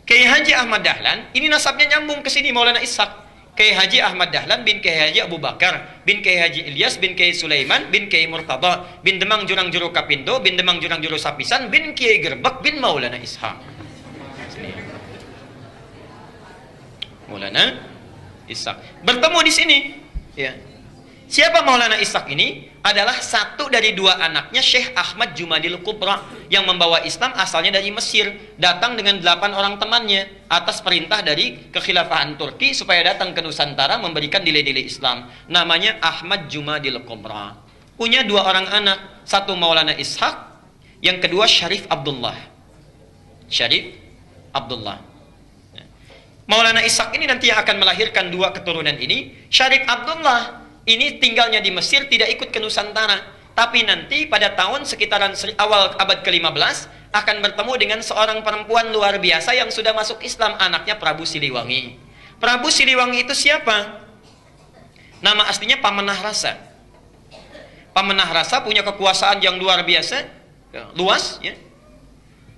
Kiai Haji Ahmad Dahlan, ini nasabnya nyambung ke sini Maulana Ishaq. Kiai Haji Ahmad Dahlan bin Kiai Haji Abu Bakar, bin Kiai Haji Ilyas, bin Kiai Sulaiman, bin Kiai Murtada, bin Demang Jurang Juru Kapindo, bin Demang Jurang Juru Sapisan, bin Kiai Gerbek, bin Maulana Ishaq. Sini. Maulana Ishaq. Bertemu di sini. Ya. Siapa Maulana Ishaq ini? Adalah satu dari dua anaknya Syekh Ahmad Jumadil Kubra yang membawa Islam asalnya dari Mesir, datang dengan 8 orang temannya atas perintah dari kekhilafahan Turki supaya datang ke Nusantara memberikan nilai-nilai Islam. Namanya Ahmad Jumadil Kubra. Punya 2 orang anak, satu Maulana Ishaq, yang kedua Syarif Abdullah. Syarif Abdullah. Maulana Ishaq ini nanti yang akan melahirkan 2 keturunan ini. Syarif Abdullah ini tinggalnya di Mesir, tidak ikut ke Nusantara. Tapi nanti pada tahun sekitaran awal abad ke-15 akan bertemu dengan seorang perempuan luar biasa yang sudah masuk Islam, anaknya Prabu Siliwangi. Prabu Siliwangi itu siapa? Nama aslinya Pamenah Rasa. Pamenah Rasa punya kekuasaan yang luar biasa, luas. Ya.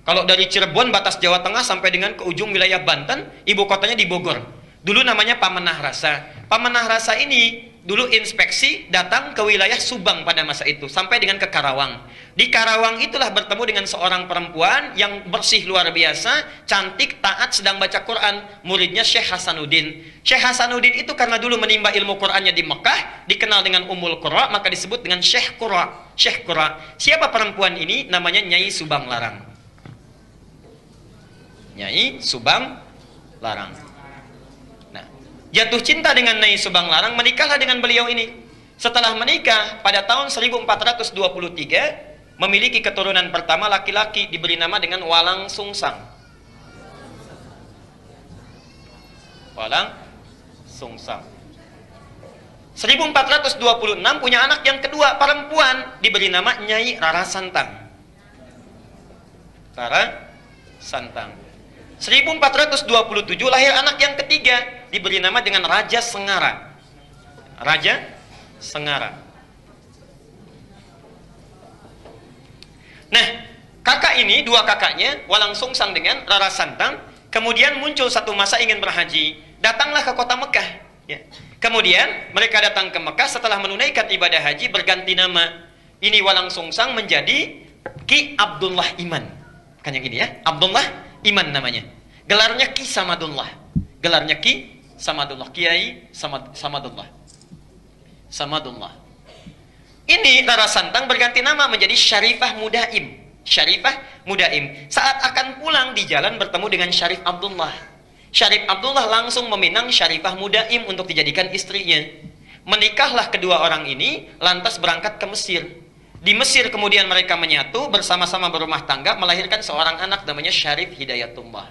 Kalau dari Cirebon batas Jawa Tengah sampai dengan ke ujung wilayah Banten, ibu kotanya di Bogor. Dulu namanya Pamenah Rasa. Pamenah Rasa ini dulu inspeksi datang ke wilayah Subang pada masa itu sampai dengan ke Karawang. Di Karawang itulah bertemu dengan seorang perempuan yang bersih luar biasa, cantik, taat, sedang baca Quran, muridnya Syekh Hasanuddin. Syekh Hasanuddin itu karena dulu menimba ilmu Qurannya di Mekah, dikenal dengan Ummul Qura, maka disebut dengan Syekh Qura. Syekh Qura. Siapa perempuan ini? Namanya Nyai Subang Larang. Nyai Subang Larang. Jatuh cinta dengan Nyai Subang Larang, menikahlah dengan beliau ini. Setelah menikah, pada tahun 1423, memiliki keturunan pertama laki-laki, diberi nama dengan Walang Sungsang. Walang Sungsang. 1426 punya anak yang kedua, perempuan, diberi nama Nyai Rara Santang. Rara Santang. 1427 lahir anak yang ketiga, diberi nama dengan Raja Sengara. Raja Sengara. Nah, kakak ini, 2 kakaknya, Walang Sungsang dengan Rara Santang, kemudian muncul satu masa ingin berhaji. Datanglah ke kota Mekah. Ya. Kemudian mereka datang ke Mekah setelah menunaikan ibadah haji, berganti nama. Ini Walang Sungsang menjadi Ki Abdullah Iman. Kan yang ini ya, Abdullah Iman namanya. Gelarnya Ki Samadullah. Gelarnya Ki Samadullah. Kiai Samadullah. Samadullah. Ini Rara Santang berganti nama menjadi Syarifah Mudaim. Syarifah Mudaim. Saat akan pulang di jalan bertemu dengan Syarif Abdullah. Syarif Abdullah langsung meminang Syarifah Mudaim untuk dijadikan istrinya. Menikahlah kedua orang ini, lantas berangkat ke Mesir. Di Mesir kemudian mereka menyatu, bersama-sama berumah tangga, melahirkan seorang anak namanya Syarif Hidayatullah.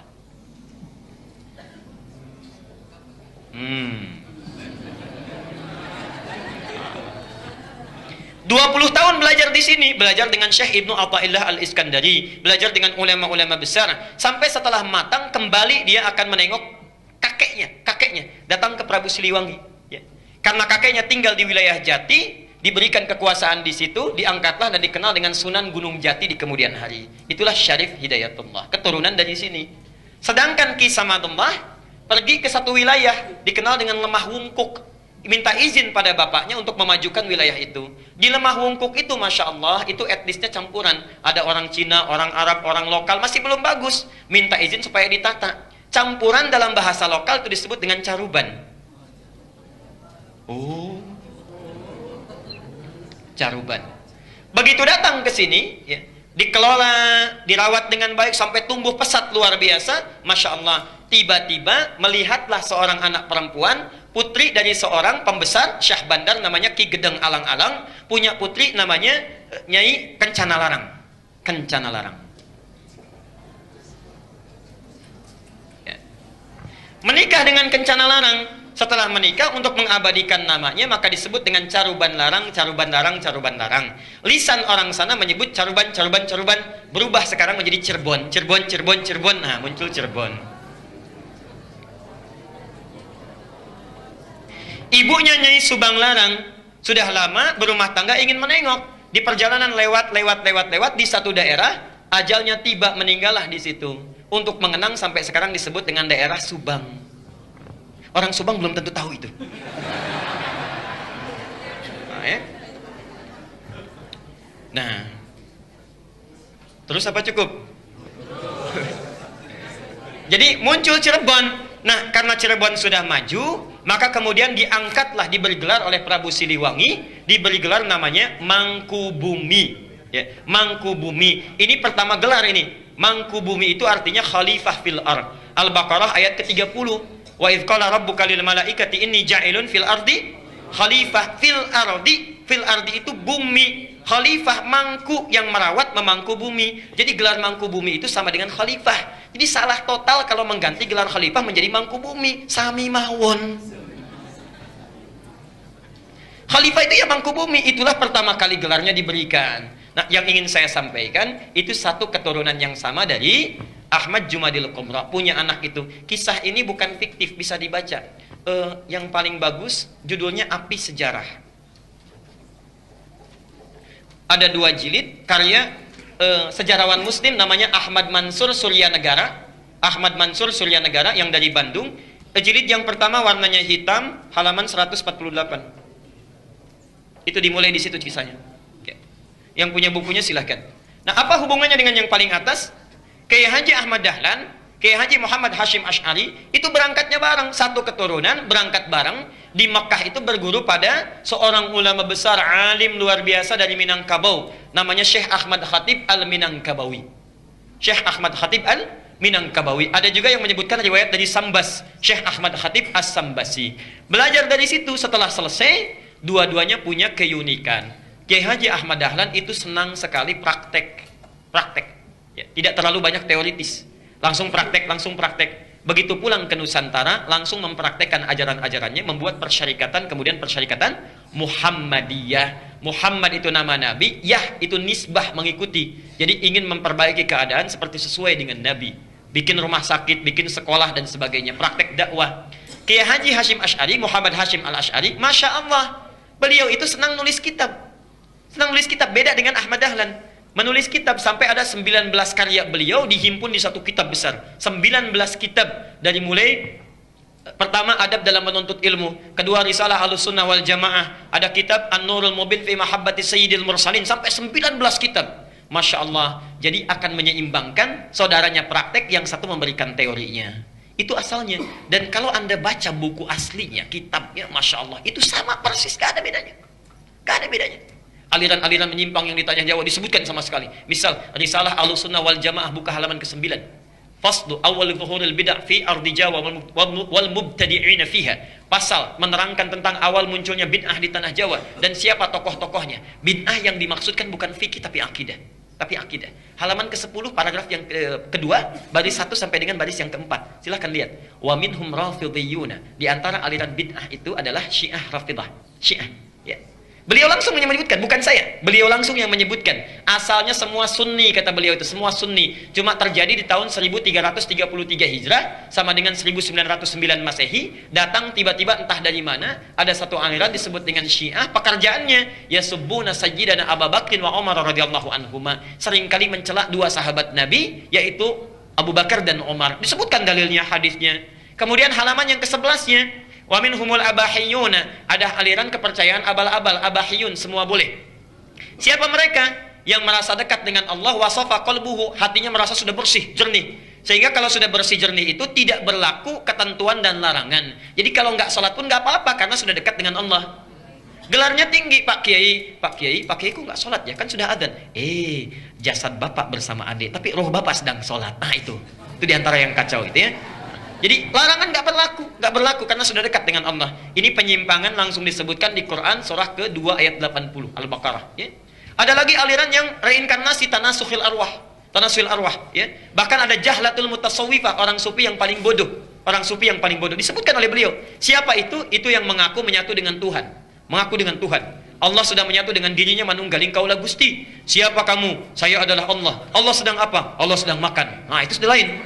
20 tahun belajar di sini, belajar dengan Syekh Ibnu Athaillah Al-Iskandari, belajar dengan ulama-ulama besar, sampai setelah matang kembali dia akan menengok kakeknya datang ke Prabu Siliwangi. Ya. Karena kakeknya tinggal di wilayah Jati, diberikan kekuasaan di situ, diangkatlah dan dikenal dengan Sunan Gunung Jati di kemudian hari. Itulah Syarif Hidayatullah, keturunan dari sini. Sedangkan Ki Samadullah pergi ke satu wilayah dikenal dengan Lemah Wungkuk, minta izin pada bapaknya untuk memajukan wilayah itu. Di Lemah Wungkuk itu, Masya Allah, itu etnisnya campuran. Ada orang Cina, orang Arab, orang lokal, masih belum bagus. Minta izin supaya ditata. Campuran dalam bahasa lokal itu disebut dengan caruban. Oh, caruban. Begitu datang ke sini, ya, dikelola, dirawat dengan baik sampai tumbuh pesat luar biasa, Masya Allah. Tiba-tiba melihatlah seorang anak perempuan, putri dari seorang pembesar Syah Bandar namanya Ki Gedeng Alang-Alang, punya putri namanya Nyai Kencana Larang. Kencana Larang. Ya. Menikah dengan Kencana Larang. Setelah menikah, untuk mengabadikan namanya maka disebut dengan Caruban Larang, Caruban Larang, Caruban Larang. Lisan orang sana menyebut Caruban, Caruban, Caruban, berubah sekarang menjadi Cirebon, Cirebon, Cirebon, Cirebon. Nah, muncul Cirebon. Ibunya Nyai Subang Larang sudah lama berumah tangga, ingin menengok. Di perjalanan lewat di satu daerah, ajalnya tiba, meninggallah di situ. Untuk mengenang sampai sekarang disebut dengan daerah Subang. Orang Subang belum tentu tahu itu. Nah, ya. Nah, terus apa cukup? Jadi muncul Cirebon. Nah, karena Cirebon sudah maju, maka kemudian diangkatlah, diberi gelar oleh Prabu Siliwangi, diberi gelar namanya Mangkubumi. Ya, Mangkubumi. Ini pertama gelar ini. Mangkubumi itu artinya khalifah fil ard. Al-Baqarah ayat ke-30. Wa idz qala rabbuka lil malaikati inni ja'ilun fil ardi khalifah. Fil ardi itu bumi. Khalifah, mangku, yang merawat, memangku bumi. Jadi gelar mangku bumi itu sama dengan khalifah. Jadi salah total kalau mengganti gelar khalifah menjadi mangku bumi. Sami mawon. Khalifah itu ya mangku bumi. Itulah pertama kali gelarnya diberikan. Nah, yang ingin saya sampaikan itu satu keturunan yang sama dari Ahmad Jumadil Qumra, punya anak itu. Kisah ini bukan fiktif, bisa dibaca. Yang paling bagus judulnya Api Sejarah. Ada 2 jilid karya sejarawan muslim namanya Ahmad Mansur Suryanegara. Ahmad Mansur Suryanegara yang dari Bandung. Jilid yang pertama warnanya hitam, halaman 148. Itu dimulai di situ kisahnya. Yang punya bukunya silahkan. Nah, apa hubungannya dengan yang paling atas? Kiai Haji Ahmad Dahlan, Kiai Haji Muhammad Hashim Asy'ari itu berangkatnya bareng, satu keturunan berangkat bareng. Di Mekah itu berguru pada seorang ulama besar, alim luar biasa dari Minangkabau, namanya Syekh Ahmad Khatib Al-Minangkabawi. Syekh Ahmad Khatib Al-Minangkabawi. Ada juga yang menyebutkan riwayat dari Sambas, Syekh Ahmad Khatib As-Sambasi. Belajar dari situ, setelah selesai, dua-duanya punya keunikan. Kiai Haji Ahmad Dahlan itu senang sekali praktek. Ya, tidak terlalu banyak teoritis, langsung praktek. Begitu pulang ke Nusantara, langsung mempraktekkan ajaran-ajarannya, membuat persyarikatan, kemudian persyarikatan Muhammadiyah. Muhammad itu nama Nabi, Yah itu nisbah, mengikuti. Jadi ingin memperbaiki keadaan seperti sesuai dengan Nabi. Bikin rumah sakit, bikin sekolah dan sebagainya, praktek dakwah. Kiai Haji Hashim Asy'ari, Muhammad Hashim Al-Asy'ari, Masya Allah, beliau itu senang nulis kitab. Beda dengan Ahmad Dahlan. Menulis kitab sampai ada 19 karya beliau dihimpun di satu kitab besar. 19 kitab, dari mulai pertama adab dalam menuntut ilmu, kedua risalah Ahlussunnah wal Jamaah, ada kitab An-Nurul Mubin fi Mahabbati Sayyidil Mursalin, sampai 19 kitab. Masya Allah. Jadi akan menyeimbangkan, saudaranya praktek, yang satu memberikan teorinya. Itu asalnya. Dan kalau Anda baca buku aslinya, kitabnya, Masya Allah, itu sama persis, gak ada bedanya. Aliran-aliran menyimpang yang di tanah Jawa disebutkan sama sekali. Misal, risalah Ahlussunnah wal Jamaah buka halaman ke-9. Faslu awal zuhuril bid'ah fi ardi Jawa wal mubtadi'ina fiha. Pasal menerangkan tentang awal munculnya bid'ah di tanah Jawa dan siapa tokoh-tokohnya. Bid'ah yang dimaksudkan bukan fikih tapi akidah. Halaman ke-10 paragraf yang kedua, baris 1 sampai dengan baris yang ke-4. Silahkan lihat. Wa minhum rafidhiyuna. Di antara aliran bid'ah itu adalah Syiah Rafidah. Syiah. Ya. Beliau langsung menyebutkan, bukan saya. Beliau langsung yang menyebutkan. Asalnya semua sunni, kata beliau itu. Semua sunni. Cuma terjadi di tahun 1333 Hijrah, sama dengan 1909 Masehi. Datang tiba-tiba entah dari mana, ada satu aliran disebut dengan Syiah. Pekerjaannya, yasubbuna sayyidana Abu Bakrin wa Umar radhiyallahu anhuma. Seringkali mencela 2 sahabat Nabi, yaitu Abu Bakar dan Umar. Disebutkan dalilnya, hadisnya. Kemudian halaman yang ke-11-nya, wa minhumul abahiyuna, ada aliran kepercayaan abal-abal, abahiyun, semua boleh. Siapa mereka? Yang merasa dekat dengan Allah, wasafa qalbuhu, hatinya merasa sudah bersih, jernih. Sehingga kalau sudah bersih jernih itu tidak berlaku ketentuan dan larangan. Jadi kalau nggak sholat pun nggak apa-apa karena sudah dekat dengan Allah. Gelarnya tinggi, Pak Kiai, Pak Kiai kok nggak sholat ya? Kan sudah adzan. Jasad bapak bersama adik, tapi roh bapak sedang sholat. Nah itu diantara yang kacau itu ya. Jadi larangan nggak berlaku karena sudah dekat dengan Allah. Ini penyimpangan langsung disebutkan di Quran surah ke-2 ayat 80 Al-Baqarah. Ya. Ada lagi aliran yang reinkarnasi tanasukhil arwah, ya. Bahkan ada jahlatul mutasawwifah, orang sufi yang paling bodoh, disebutkan oleh beliau. Siapa itu? Itu yang mengaku menyatu dengan Tuhan, Allah sudah menyatu dengan dirinya, manunggaling kaulah Gusti. Siapa kamu? Saya adalah Allah. Allah sedang apa? Allah sedang makan. Nah itu sudah lain.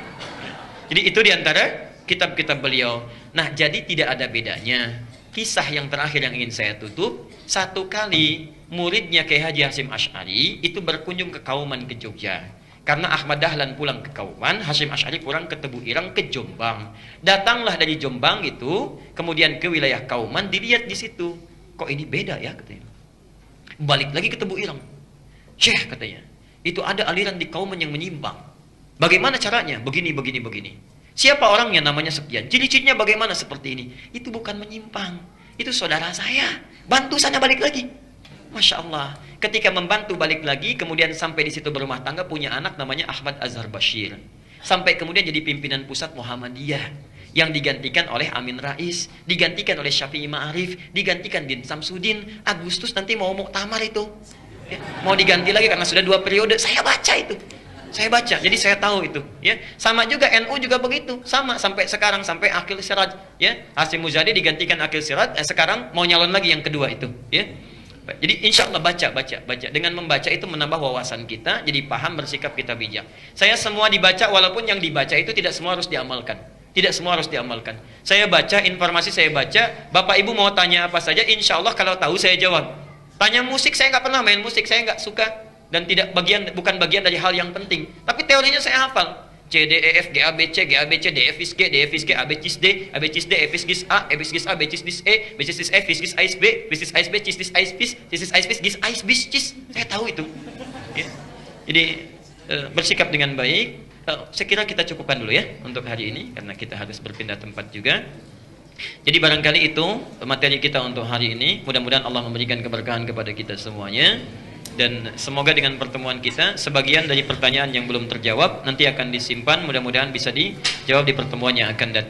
Jadi itu diantara kitab-kitab beliau. Nah jadi tidak ada bedanya. Kisah yang terakhir yang ingin saya tutup, satu kali muridnya Kiai Haji Hasyim Asy'ari itu berkunjung ke Kauman ke Jogja. Karena Ahmad Dahlan pulang ke Kauman, Hasyim Asy'ari pulang ke Tebu Ireng ke Jombang. Datanglah dari Jombang itu, kemudian ke wilayah Kauman, dilihat di situ. Kok ini beda ya katanya. Balik lagi ke Tebu Ireng. Syekh katanya, itu ada aliran di Kauman yang menyimpang. Bagaimana caranya? Begini. Siapa orangnya? Namanya sekian. Ciri-cirinya bagaimana seperti ini? Itu bukan menyimpang. Itu saudara saya. Bantu sana balik lagi. Masya Allah. Ketika membantu balik lagi, kemudian sampai di situ berumah tangga, punya anak namanya Ahmad Azhar Bashir. Sampai kemudian jadi pimpinan pusat Muhammadiyah. Yang digantikan oleh Amin Rais, digantikan oleh Syafi'i Ma'arif, digantikan Din Samsudin. Agustus nanti mau muktamar itu. Ya, mau diganti lagi karena sudah 2 periode. Saya baca itu. Jadi saya tahu itu, ya. Sama juga NU juga begitu, sama sampai sekarang, sampai Akil Siraj, ya. Hasyim Muzadi digantikan Akil Siraj, sekarang mau nyalon lagi yang kedua itu, ya. Jadi insya Allah baca. Dengan membaca itu menambah wawasan kita, jadi paham, bersikap kita bijak. Saya semua dibaca, walaupun yang dibaca itu tidak semua harus diamalkan. Saya baca, informasi saya baca, Bapak Ibu mau tanya apa saja, insya Allah kalau tahu saya jawab. Tanya musik, saya nggak pernah main musik, saya nggak suka. Dan bukan bagian dari hal yang penting. Tapi teorinya saya hafal. C, D, E, F, G, A, B, C, G, A, B, C, D, F, G, D, F, G, A, B, C, D, A, B, C, D, F, G, A, E, B, C, A, B, C, D, E, B, C, F, G, A, B, B, C, B, C, D, A, B, C, B, C, saya tahu itu. Ya. Jadi bersikap dengan baik. Saya kira kita cukupkan dulu ya untuk hari ini karena kita harus berpindah tempat juga. Jadi barangkali itu materi kita untuk hari ini. Mudah-mudahan Allah memberikan keberkahan kepada kita semuanya. Dan semoga dengan pertemuan kita, sebagian dari pertanyaan yang belum terjawab nanti akan disimpan, mudah-mudahan bisa dijawab di pertemuan yang akan datang.